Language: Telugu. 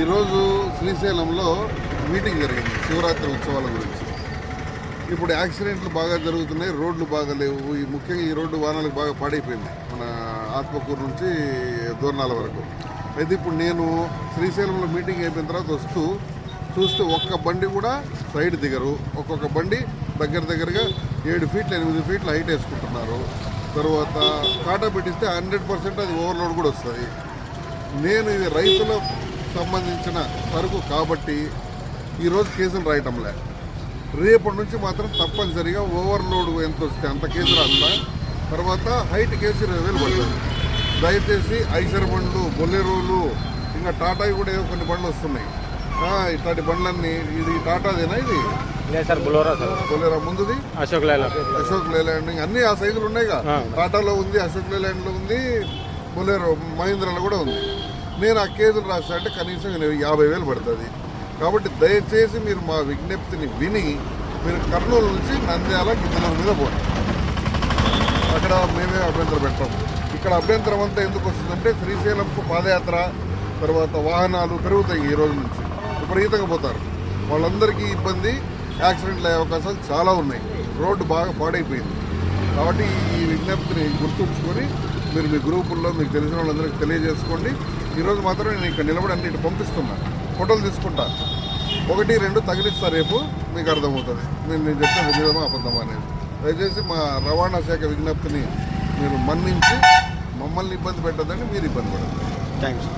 ఈరోజు శ్రీశైలంలో మీటింగ్ జరిగింది శివరాత్రి ఉత్సవాల గురించి. ఇప్పుడు యాక్సిడెంట్లు బాగా జరుగుతున్నాయి, రోడ్లు బాగా లేవు. ముఖ్యంగా ఈ రోడ్డు వాహనాలకు బాగా పాడైపోయింది, మన ఆత్మకూరు నుంచి దూరణాల వరకు. అయితే ఇప్పుడు నేను శ్రీశైలంలో మీటింగ్ అయిపోయిన తర్వాత చూస్తే ఒక్క బండి కూడా సైడ్ దిగరు. ఒక్కొక్క బండి దగ్గరగా 7 ఫీట్లు 8 ఫీట్లు హైట్ వేసుకుంటున్నారు. తర్వాత కాటా పెట్టిస్తే 100% అది ఓవర్లోడ్ కూడా వస్తుంది. నేను ఇది రైతులకు సంబంధించిన సరుకు కాబట్టి ఈరోజు కేసులు రాయటంలే. రేపటి నుంచి మాత్రం తప్పనిసరిగా ఓవర్లోడ్ ఎంత వస్తే అంత కేసులు అంతా. తర్వాత హైట్ కేసు 20,000 పడుతుంది. దయచేసి ఐసర్ బండ్లు, బొలెరోలు, ఇంకా టాటా కూడా ఏవో కొన్ని బండ్లు వస్తున్నాయి. ఇట్లాంటి బండ్లన్నీ, ఇది టాటాదేనా? ఇది బొలెరో ముందుది అశోక్ లేలాండ్, అన్ని ఆ సైజులు ఉన్నాయిగా. టాటాలో ఉంది, అశోక్ లేలాండ్లో ఉంది, బొలెరో మహీంద్రాలో కూడా ఉంది. నేను ఆ కేసులు రాస్తా అంటే కనీసం 50,000 పడుతుంది. కాబట్టి దయచేసి మీరు మా విజ్ఞప్తిని విని మీరు కర్నూలు నుంచి నంద్యాల గిద్దల మీద పోండి. అక్కడ మేమే అభ్యంతరం పెట్టాము. ఇక్కడ అభ్యంతరం అంతా ఎందుకు వస్తుందంటే శ్రీశైలంకు పాదయాత్ర, తర్వాత వాహనాలు పెరుగుతాయి. ఈ రోజు నుంచి విపరీతంగా పోతారు. వాళ్ళందరికీ ఇబ్బంది, యాక్సిడెంట్లు అయ్యే అవకాశాలు చాలా ఉన్నాయి. రోడ్డు బాగా పాడైపోయింది. కాబట్టి ఈ విజ్ఞప్తిని గుర్తుంచుకొని మీరు మీ గ్రూపుల్లో మీకు తెలిసిన వాళ్ళందరికీ తెలియజేసుకోండి. ఈరోజు మాత్రం నేను ఇక్కడ నిలబడి అన్నింటి పంపిస్తున్నాను, ఫోటోలు తీసుకుంటా. 1, 2 తగిలిస్తా, రేపు మీకు అర్థమవుతుంది నేను చెప్పిన నిజమా అబద్ధమా అనేది. దయచేసి మా రవాణా శాఖ విజ్ఞప్తిని మీరు మన్నించి మమ్మల్ని ఇబ్బంది పెట్టద్దని మీరు ఇబ్బంది పడద్దు. థ్యాంక్స్.